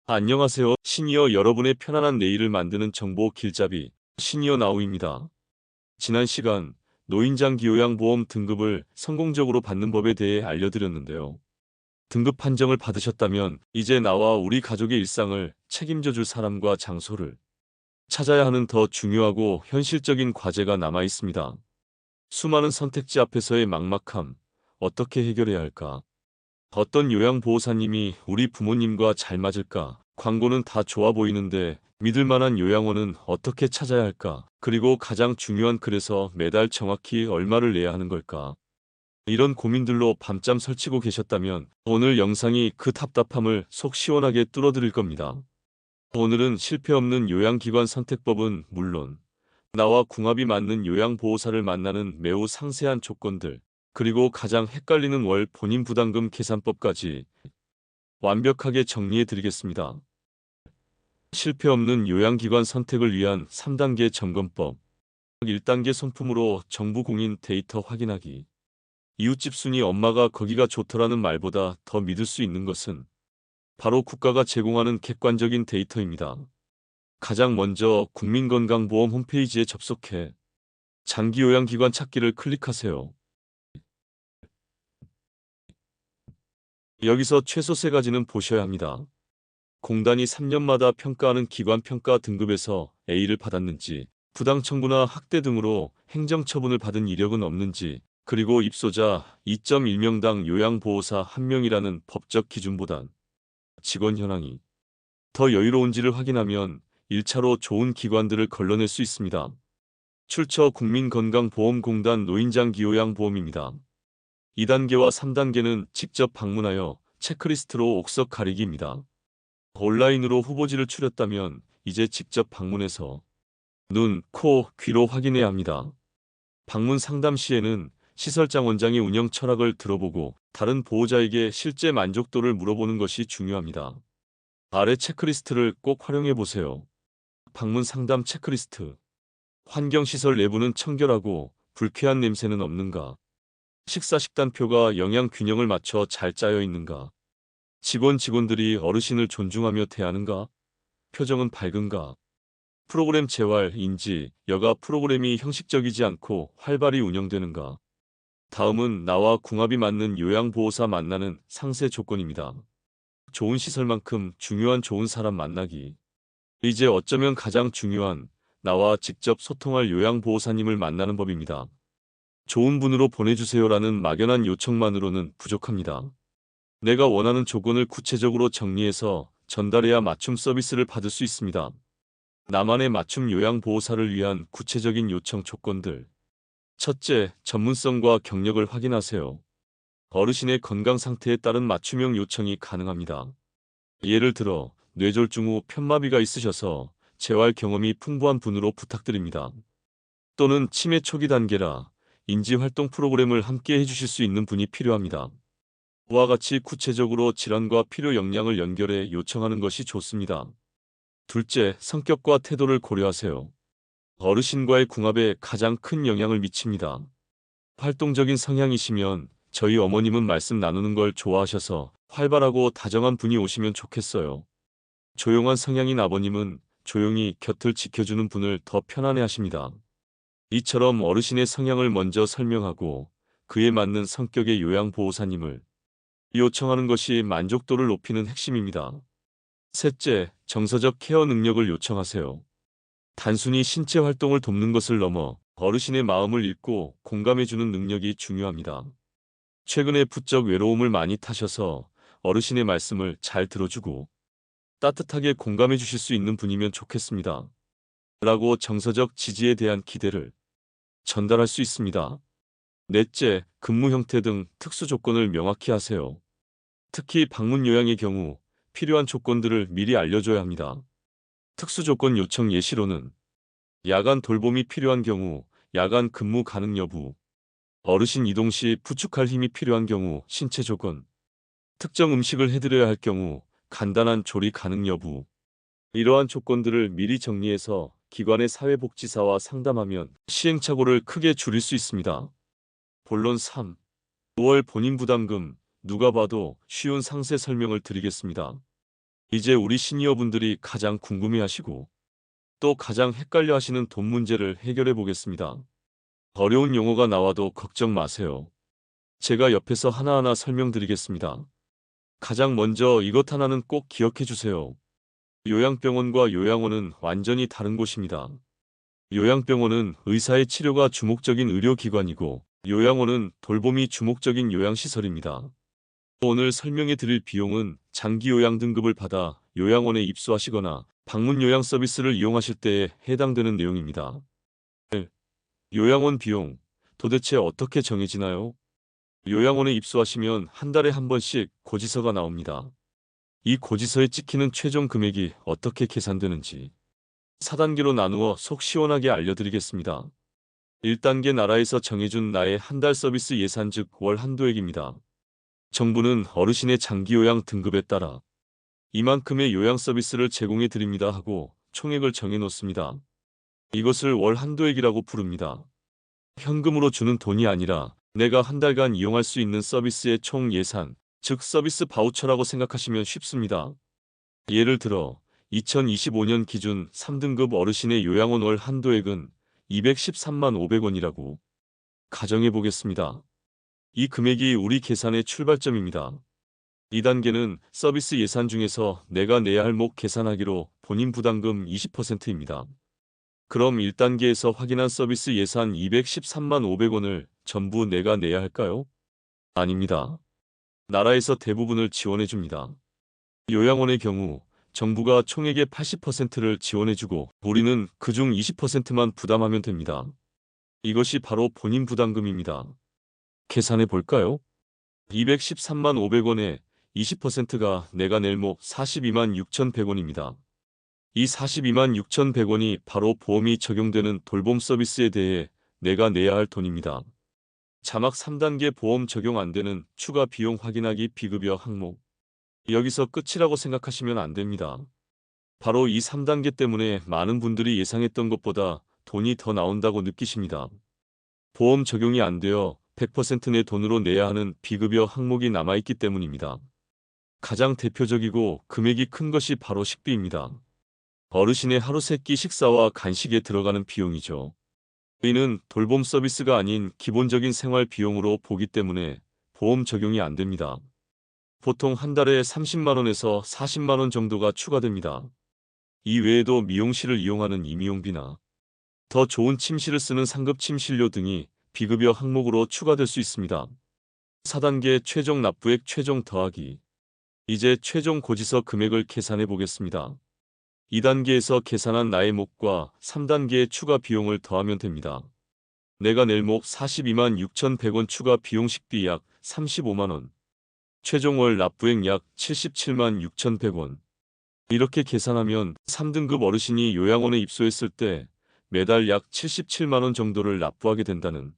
안녕하세요. 시니어 여러분의 편안한 내일을 만드는 정보 길잡이 시니어 나우입니다. 지난 시간 노인장기요양보험 등급을 성공적으로 받는 법에 대해 알려드렸는데요. 등급 판정을 받으셨다면 이제 나와 우리 가족의 일상을 책임져 줄 사람과 장소를 찾아야 하는 더 중요하고 현실적인 과제가 남아 있습니다. 수많은 선택지 앞에서의 막막함, 어떻게 해결해야 할까? 어떤 요양보호사님이 우리 부모님과 잘 맞을까? 광고는 다 좋아 보이는데 믿을 만한 요양원은 어떻게 찾아야 할까? 그리고 가장 중요한 그래서 매달 정확히 얼마를 내야 하는 걸까? 이런 고민들로 밤잠 설치고 계셨다면 오늘 영상이 그 답답함을 속 시원하게 뚫어드릴 겁니다. 오늘은 실패 없는 요양기관 선택법은 물론 나와 궁합이 맞는 요양보호사를 만나는 매우 상세한 조건들, 그리고 가장 헷갈리는 월 본인 부담금 계산법까지 완벽하게 정리해 드리겠습니다. 실패 없는 요양기관 선택을 위한 3단계 점검법. 1단계 손품으로 정부 공인 데이터 확인하기. 이웃집 순위 엄마가 거기가 좋더라는 말보다 더 믿을 수 있는 것은 바로 국가가 제공하는 객관적인 데이터입니다. 가장 먼저 국민건강보험 홈페이지에 접속해 장기요양기관 찾기를 클릭하세요. 여기서 최소 세 가지는 보셔야 합니다. 공단이 3년마다 평가하는 기관 평가 등급에서 A를 받았는지, 부당 청구나 학대 등으로 행정처분을 받은 이력은 없는지, 그리고 입소자 2.1명당 요양보호사 1명이라는 법적 기준보단 직원 현황이 더 여유로운지를 확인하면 1차로 좋은 기관들을 걸러낼 수 있습니다. 출처 국민건강보험공단 노인장기요양보험입니다. 2단계와 3단계는 직접 방문하여 체크리스트로 옥석 가리기입니다. 온라인으로 후보지를 추렸다면 이제 직접 방문해서 눈, 코, 귀로 확인해야 합니다. 방문 상담 시에는 시설장 원장의 운영 철학을 들어보고 다른 보호자에게 실제 만족도를 물어보는 것이 중요합니다. 아래 체크리스트를 꼭 활용해 보세요. 방문 상담 체크리스트. 환경시설 내부는 청결하고 불쾌한 냄새는 없는가? 식사 식단표가 영양 균형을 맞춰 잘 짜여 있는가? 직원들이 어르신을 존중하며 대하는가? 표정은 밝은가? 프로그램 재활, 인지, 여가 프로그램이 형식적이지 않고 활발히 운영되는가? 다음은 나와 궁합이 맞는 요양보호사 만나는 상세 조건입니다. 좋은 시설만큼 중요한 좋은 사람 만나기. 이제 어쩌면 가장 중요한 나와 직접 소통할 요양보호사님을 만나는 법입니다. 좋은 분으로 보내주세요라는 막연한 요청만으로는 부족합니다. 내가 원하는 조건을 구체적으로 정리해서 전달해야 맞춤 서비스를 받을 수 있습니다. 나만의 맞춤 요양보호사를 위한 구체적인 요청 조건들. 첫째, 전문성과 경력을 확인하세요. 어르신의 건강 상태에 따른 맞춤형 요청이 가능합니다. 예를 들어 뇌졸중 후 편마비가 있으셔서 재활 경험이 풍부한 분으로 부탁드립니다. 또는 치매 초기 단계라 인지활동 프로그램을 함께 해주실 수 있는 분이 필요합니다. 와 같이 구체적으로 질환과 필요 역량을 연결해 요청하는 것이 좋습니다. 둘째, 성격과 태도를 고려하세요. 어르신과의 궁합에 가장 큰 영향을 미칩니다. 활동적인 성향이시면 저희 어머님은 말씀 나누는 걸 좋아하셔서 활발하고 다정한 분이 오시면 좋겠어요. 조용한 성향인 아버님은 조용히 곁을 지켜주는 분을 더 편안해 하십니다. 이처럼 어르신의 성향을 먼저 설명하고 그에 맞는 성격의 요양보호사님을 요청하는 것이 만족도를 높이는 핵심입니다. 셋째, 정서적 케어 능력을 요청하세요. 단순히 신체 활동을 돕는 것을 넘어 어르신의 마음을 읽고 공감해주는 능력이 중요합니다. 최근에 부쩍 외로움을 많이 타셔서 어르신의 말씀을 잘 들어주고 따뜻하게 공감해 주실 수 있는 분이면 좋겠습니다. 라고 정서적 지지에 대한 기대를 전달할 수 있습니다. 넷째, 근무 형태 등 특수 조건을 명확히 하세요. 특히 방문 요양의 경우 필요한 조건들을 미리 알려줘야 합니다. 특수 조건 요청 예시로는 야간 돌봄이 필요한 경우 야간 근무 가능 여부, 어르신 이동 시 부축할 힘이 필요한 경우 신체 조건, 특정 음식을 해드려야 할 경우 간단한 조리 가능 여부. 이러한 조건들을 미리 정리해서 기관의 사회복지사와 상담하면 시행착오를 크게 줄일 수 있습니다. 본론 3. 5월 본인 부담금. 누가 봐도 쉬운 상세 설명을 드리겠습니다. 이제 우리 시니어분들이 가장 궁금해하시고 또 가장 헷갈려하시는 돈 문제를 해결해 보겠습니다. 어려운 용어가 나와도 걱정 마세요. 제가 옆에서 하나하나 설명드리겠습니다. 가장 먼저 이것 하나는 꼭 기억해 주세요. 요양병원과 요양원은 완전히 다른 곳입니다. 요양병원은 의사의 치료가 주목적인 의료기관이고 요양원은 돌봄이 주목적인 요양시설입니다. 오늘 설명해 드릴 비용은 장기 요양 등급을 받아 요양원에 입소하시거나 방문 요양 서비스를 이용하실 때에 해당되는 내용입니다. 1. 요양원 비용. 도대체 어떻게 정해지나요? 요양원에 입소하시면 한 달에 한 번씩 고지서가 나옵니다. 이 고지서에 찍히는 최종 금액이 어떻게 계산되는지 4단계로 나누어 속 시원하게 알려드리겠습니다. 1단계 나라에서 정해준 나의 한 달 서비스 예산 즉 월 한도액입니다. 정부는 어르신의 장기요양 등급에 따라 이만큼의 요양 서비스를 제공해 드립니다 하고 총액을 정해 놓습니다. 이것을 월 한도액이라고 부릅니다. 현금으로 주는 돈이 아니라 내가 한 달간 이용할 수 있는 서비스의 총 예산, 즉 서비스 바우처라고 생각하시면 쉽습니다. 예를 들어 2025년 기준 3등급 어르신의 요양원 월 한도액은 213만 500원이라고 가정해 보겠습니다. 이 금액이 우리 계산의 출발점입니다. 2단계는 서비스 예산 중에서 내가 내야 할 목 계산하기로 본인 부담금 20%입니다. 그럼 1단계에서 확인한 서비스 예산 213만 500원을 전부 내가 내야 할까요? 아닙니다. 나라에서 대부분을 지원해 줍니다. 요양원의 경우 정부가 총액의 80%를 지원해주고 우리는 그중 20%만 부담하면 됩니다. 이것이 바로 본인 부담금입니다. 계산해 볼까요? 213만 500원에 20%가 내가 낼 목 42만 6,100원입니다. 이 42만 6,100원이 바로 보험이 적용되는 돌봄 서비스에 대해 내가 내야 할 돈입니다. 자막 3단계 보험 적용 안 되는 추가 비용 확인하기 비급여 항목. 여기서 끝이라고 생각하시면 안 됩니다. 바로 이 3단계 때문에 많은 분들이 예상했던 것보다 돈이 더 나온다고 느끼십니다. 보험 적용이 안 되어 100% 내 돈으로 내야 하는 비급여 항목이 남아있기 때문입니다. 가장 대표적이고 금액이 큰 것이 바로 식비입니다. 어르신의 하루 세끼 식사와 간식에 들어가는 비용이죠. 이는 돌봄 서비스가 아닌 기본적인 생활 비용으로 보기 때문에 보험 적용이 안 됩니다. 보통 한 달에 30만 원에서 40만 원 정도가 추가됩니다. 이 외에도 미용실을 이용하는 임의용비나 더 좋은 침실을 쓰는 상급 침실료 등이 비급여 항목으로 추가될 수 있습니다. 4단계 최종 납부액 최종 더하기. 이제 최종 고지서 금액을 계산해 보겠습니다. 2단계에서 계산한 나의 목과 3단계의 추가 비용을 더하면 됩니다. 내가 낼 목 42만 6,100원 추가 비용 식비 약 35만 원. 최종 월 납부액 약 77만 6,100원. 이렇게 계산하면 3등급 어르신이 요양원에 입소했을 때 매달 약 77만 원 정도를 납부하게 된다는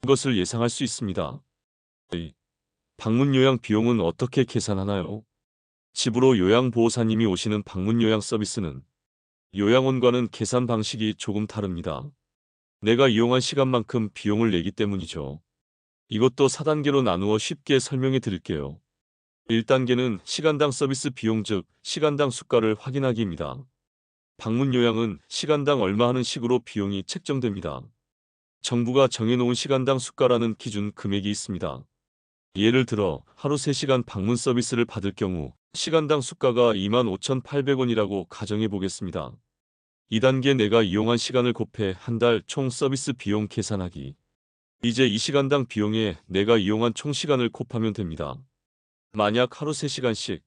것을 예상할 수 있습니다. 방문 요양 비용은 어떻게 계산하나요? 집으로 요양보호사님이 오시는 방문 요양 서비스는 요양원과는 계산 방식이 조금 다릅니다. 내가 이용한 시간만큼 비용을 내기 때문이죠. 이것도 4단계로 나누어 쉽게 설명해 드릴게요. 1단계는 시간당 서비스 비용 즉 시간당 수가를 확인하기입니다. 방문 요양은 시간당 얼마 하는 식으로 비용이 책정됩니다. 정부가 정해놓은 시간당 수가라는 기준 금액이 있습니다. 예를 들어 하루 3시간 방문 서비스를 받을 경우 시간당 수가가 25,800원이라고 가정해 보겠습니다. 2단계 내가 이용한 시간을 곱해 한 달 총 서비스 비용 계산하기. 이제 이 시간당 비용에 내가 이용한 총 시간을 곱하면 됩니다. 만약 하루 3시간씩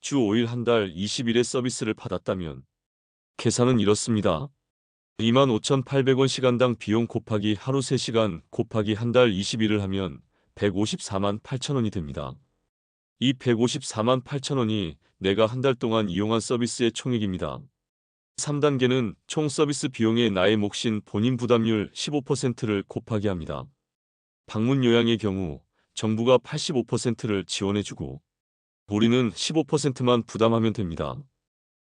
주 5일 한 달 20일의 서비스를 받았다면 계산은 이렇습니다. 25,800원 시간당 비용 곱하기 하루 3시간 곱하기 한 달 20일을 하면 154만 8천원이 됩니다. 이 154만 8천원이 내가 한 달 동안 이용한 서비스의 총액입니다. 3단계는 총 서비스 비용에 나의 몫인 본인 부담률 15%를 곱하기 합니다. 방문 요양의 경우 정부가 85%를 지원해주고 우리는 15%만 부담하면 됩니다.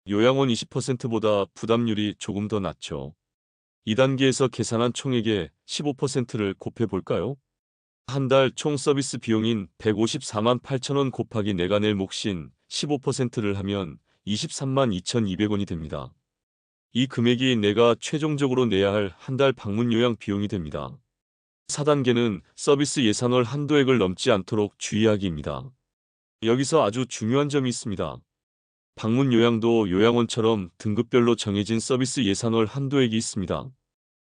요양원 20%보다 부담률이 조금 더 낮죠. 2단계에서 계산한 총액의 15%를 곱해볼까요? 한 달 총 서비스 비용인 154만 8천원 곱하기 내가 낼 몫인 15%를 하면 23만 2,200원이 됩니다. 이 금액이 내가 최종적으로 내야 할 한 달 방문 요양 비용이 됩니다. 4단계는 서비스 예산월 한도액을 넘지 않도록 주의하기입니다. 여기서 아주 중요한 점이 있습니다. 방문 요양도 요양원처럼 등급별로 정해진 서비스 예산월 한도액이 있습니다.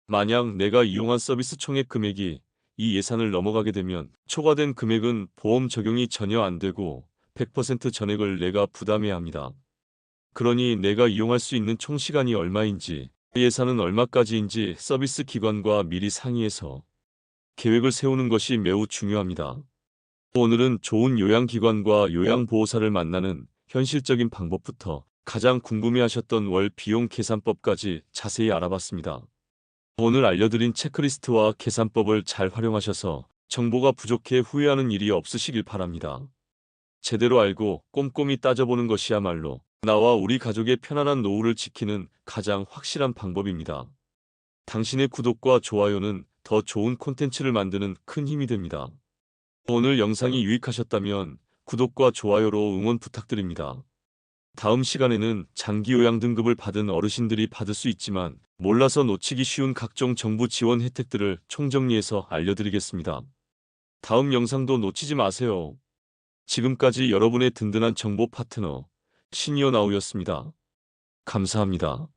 만약 내가 이용한 서비스 총액 금액이 이 예산을 넘어가게 되면 초과된 금액은 보험 적용이 전혀 안 되고 100% 전액을 내가 부담해야 합니다. 그러니 내가 이용할 수 있는 총 시간이 얼마인지, 예산은 얼마까지인지 서비스 기관과 미리 상의해서 계획을 세우는 것이 매우 중요합니다. 오늘은 좋은 요양기관과 요양보호사를 만나는 현실적인 방법부터 가장 궁금해하셨던 월 비용 계산법까지 자세히 알아봤습니다. 오늘 알려드린 체크리스트와 계산법을 잘 활용하셔서 정보가 부족해 후회하는 일이 없으시길 바랍니다. 제대로 알고 꼼꼼히 따져보는 것이야말로 나와 우리 가족의 편안한 노후를 지키는 가장 확실한 방법입니다. 당신의 구독과 좋아요는 더 좋은 콘텐츠를 만드는 큰 힘이 됩니다. 오늘 영상이 유익하셨다면 구독과 좋아요로 응원 부탁드립니다. 다음 시간에는 장기 요양 등급을 받은 어르신들이 받을 수 있지만 몰라서 놓치기 쉬운 각종 정부 지원 혜택들을 총정리해서 알려드리겠습니다. 다음 영상도 놓치지 마세요. 지금까지 여러분의 든든한 정보 파트너 시니어나우였습니다. 감사합니다.